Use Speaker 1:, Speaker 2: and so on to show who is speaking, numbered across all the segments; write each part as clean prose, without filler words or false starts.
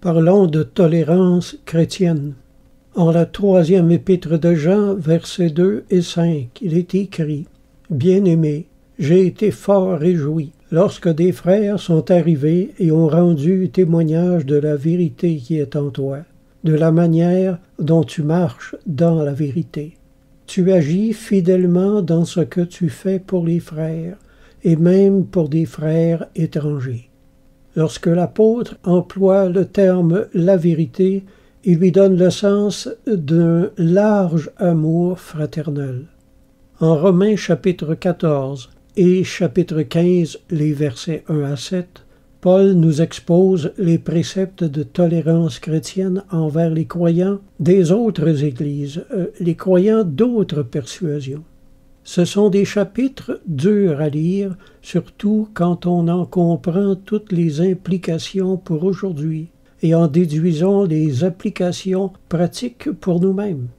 Speaker 1: Parlons de tolérance chrétienne. En la 3e épître de Jean, versets 2 et 5, il est écrit « Bien-aimés, j'ai été fort réjoui lorsque des frères sont arrivés et ont rendu témoignage de la vérité qui est en toi, de la manière dont tu marches dans la vérité. Tu agis fidèlement dans ce que tu fais pour les frères, et même pour des frères étrangers. » Lorsque l'apôtre emploie le terme « la vérité », il lui donne le sens d'un large amour fraternel. En Romains chapitre 14 et chapitre 15, les versets 1 à 7, Paul nous expose les préceptes de tolérance chrétienne envers les croyants des autres églises, les croyants d'autres persuasions. Ce sont des chapitres durs à lire, surtout quand on en comprend toutes les implications pour aujourd'hui et en déduisons les applications pratiques pour nous-mêmes.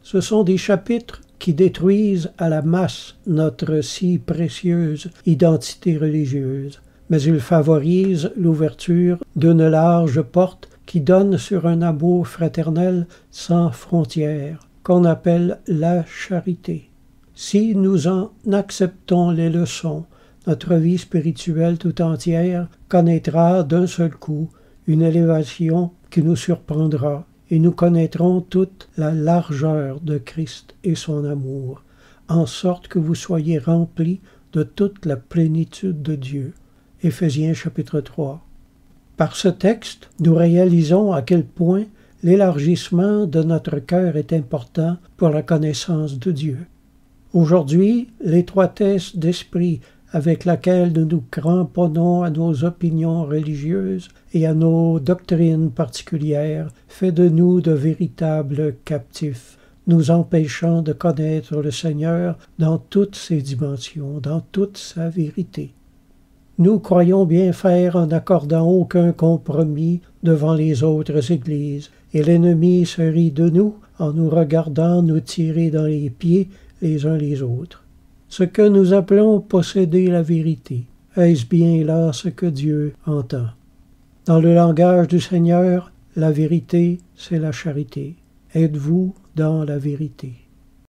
Speaker 1: Ce sont des chapitres qui détruisent à la masse notre si précieuse identité religieuse, mais ils favorisent l'ouverture d'une large porte qui donne sur un amour fraternel sans frontières, qu'on appelle la charité. Si nous en acceptons les leçons, notre vie spirituelle tout entière connaîtra d'un seul coup une élévation qui nous surprendra, et nous connaîtrons toute la largeur de Christ et son amour, en sorte que vous soyez remplis de toute la plénitude de Dieu. Éphésiens chapitre 3. Par ce texte, nous réalisons à quel point l'élargissement de notre cœur est important pour la connaissance de Dieu. Aujourd'hui, l'étroitesse d'esprit avec laquelle nous nous cramponnons à nos opinions religieuses et à nos doctrines particulières fait de nous de véritables captifs, nous empêchant de connaître le Seigneur dans toutes ses dimensions, dans toute sa vérité. Nous croyons bien faire en n'accordant aucun compromis devant les autres églises, et l'ennemi se rit de nous en nous regardant nous tirer dans les pieds les uns les autres. Ce que nous appelons posséder la vérité, est-ce bien là ce que Dieu entend? Dans le langage du Seigneur, la vérité, c'est la charité. Êtes-vous dans la vérité?